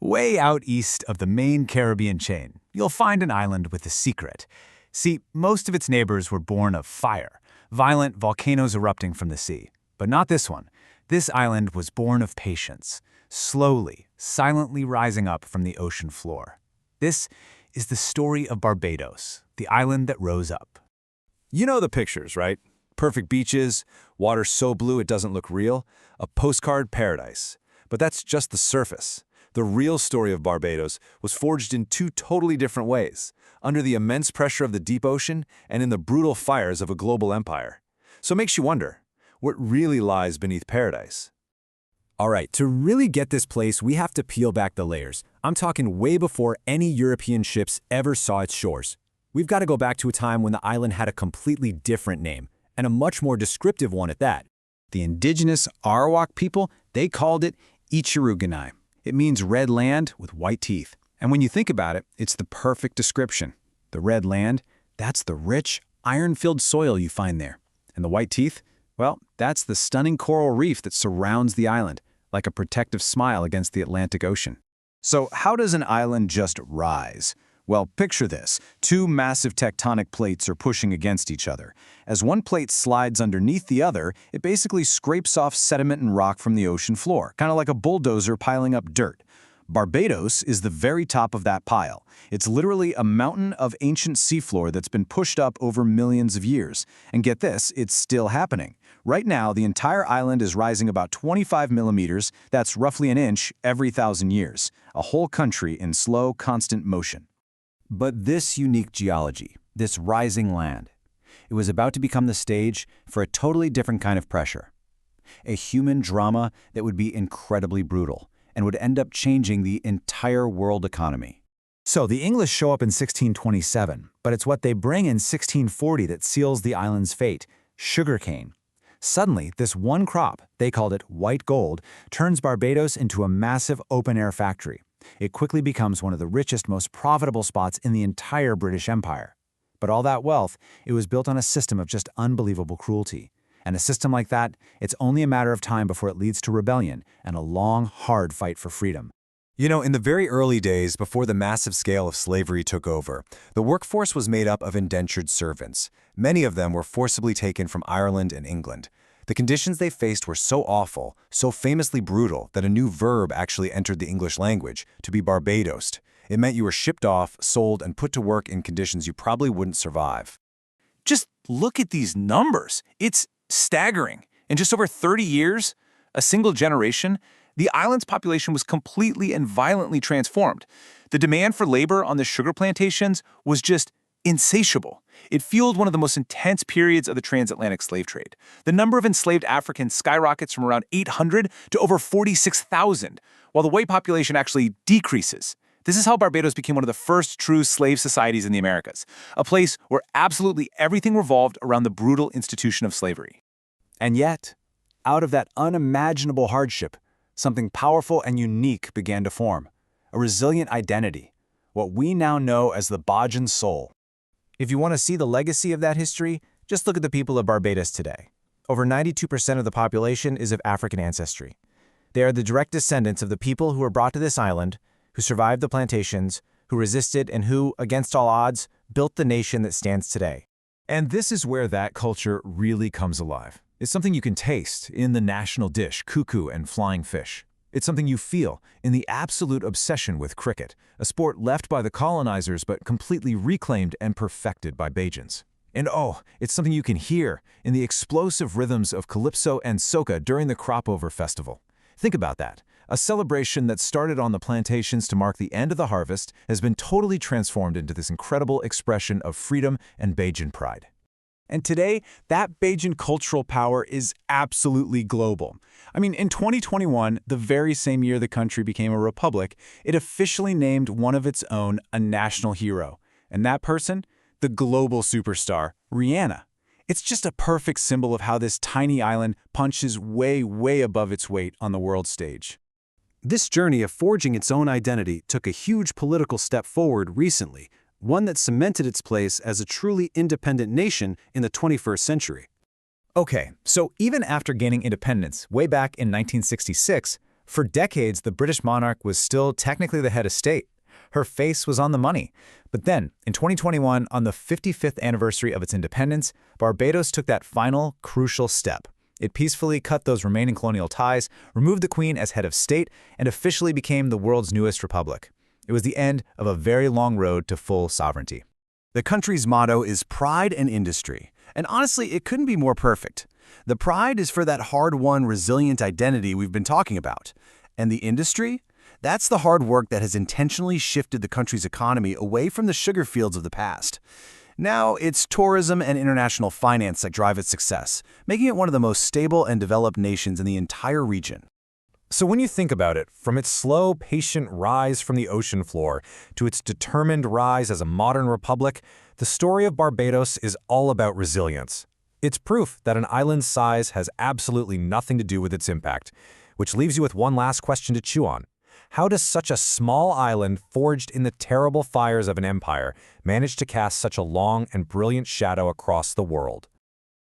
Way out east of the main Caribbean chain, you'll find an island with a secret. See, most of its neighbors were born of fire, violent volcanoes erupting from the sea. But not this one. This island was born of patience, slowly, silently rising up from the ocean floor. This is the story of Barbados, the island that rose up. You know the pictures, right? Perfect beaches, water so blue it doesn't look real, a postcard paradise. But that's just the surface. The real story of Barbados was forged in two totally different ways, under the immense pressure of the deep ocean and in the brutal fires of a global empire. So it makes you wonder, what really lies beneath paradise? All right, to really get this place, we have to peel back the layers. I'm talking way before any European ships ever saw its shores. We've got to go back to a time when the island had a completely different name, and a much more descriptive one at that. The indigenous Arawak people, they called it Ichiruganai. It means red land with white teeth. And when you think about it, it's the perfect description. The red land, that's the rich, iron-filled soil you find there. And the white teeth, well, that's the stunning coral reef that surrounds the island, like a protective smile against the Atlantic Ocean. So how does an island just rise? Well, picture this. Two massive tectonic plates are pushing against each other. As one plate slides underneath the other, it basically scrapes off sediment and rock from the ocean floor, kind of like a bulldozer piling up dirt. Barbados is the very top of that pile. It's literally a mountain of ancient seafloor that's been pushed up over millions of years. And get this, it's still happening. Right now, the entire island is rising about 25 millimeters, that's roughly an inch every 1,000 years. A whole country in slow, constant motion. But this unique geology, this rising land, it was about to become the stage for a totally different kind of pressure. A human drama that would be incredibly brutal and would end up changing the entire world economy. So the English show up in 1627, but it's what they bring in 1640 that seals the island's fate: sugarcane. Suddenly, this one crop, they called it white gold, turns Barbados into a massive open-air factory. It quickly becomes one of the richest, most profitable spots in the entire British Empire. But all that wealth, it was built on a system of just unbelievable cruelty. And a system like that, it's only a matter of time before it leads to rebellion and a long, hard fight for freedom. You know, in the very early days, before the massive scale of slavery took over, the workforce was made up of indentured servants. Many of them were forcibly taken from Ireland and England. The conditions they faced were so awful, so famously brutal, that a new verb actually entered the English language, to be Barbadosed. It meant you were shipped off, sold, and put to work in conditions you probably wouldn't survive. Just look at these numbers. It's staggering. In just over 30 years, a single generation, the island's population was completely and violently transformed. The demand for labor on the sugar plantations was just insatiable. It fueled one of the most intense periods of the transatlantic slave trade. The number of enslaved Africans skyrockets from around 800 to over 46,000, while the white population actually decreases. This is how Barbados became one of the first true slave societies in the Americas, a place where absolutely everything revolved around the brutal institution of slavery. And yet, out of that unimaginable hardship, something powerful and unique began to form. A resilient identity, what we now know as the Bajan soul. If you want to see the legacy of that history, just look at the people of Barbados today. Over 92% of the population is of African ancestry. They are the direct descendants of the people who were brought to this island, who survived the plantations, who resisted, and who, against all odds, built the nation that stands today. And this is where that culture really comes alive. It's something you can taste in the national dish, cuckoo and flying fish. It's something you feel in the absolute obsession with cricket, a sport left by the colonizers but completely reclaimed and perfected by Bajans. And oh, it's something you can hear in the explosive rhythms of calypso and soca during the crop over festival. Think about that. A celebration that started on the plantations to mark the end of the harvest has been totally transformed into this incredible expression of freedom and Bajan pride. And today, that Bajan cultural power is absolutely global. I mean, in 2021, the very same year the country became a republic, it officially named one of its own a national hero. And that person? The global superstar, Rihanna. It's just a perfect symbol of how this tiny island punches way, way above its weight on the world stage. This journey of forging its own identity took a huge political step forward recently, one that cemented its place as a truly independent nation in the 21st century. Okay, so even after gaining independence way back in 1966, For decades, the British monarch was still technically the head of state. Her face was on the money. But then, in 2021, on the 55th anniversary of its independence, Barbados took that final, crucial step. It peacefully cut those remaining colonial ties, removed the Queen as head of state, and officially became the world's newest republic. It was the end of a very long road to full sovereignty. The country's motto is pride and industry, and honestly, it couldn't be more perfect. The pride is for that hard-won, resilient identity we've been talking about. And the industry? That's the hard work that has intentionally shifted the country's economy away from the sugar fields of the past. Now, it's tourism and international finance that drive its success, making it one of the most stable and developed nations in the entire region. So when you think about it, from its slow, patient rise from the ocean floor to its determined rise as a modern republic, the story of Barbados is all about resilience. It's proof that an island's size has absolutely nothing to do with its impact, which leaves you with one last question to chew on. How does such a small island forged in the terrible fires of an empire manage to cast such a long and brilliant shadow across the world?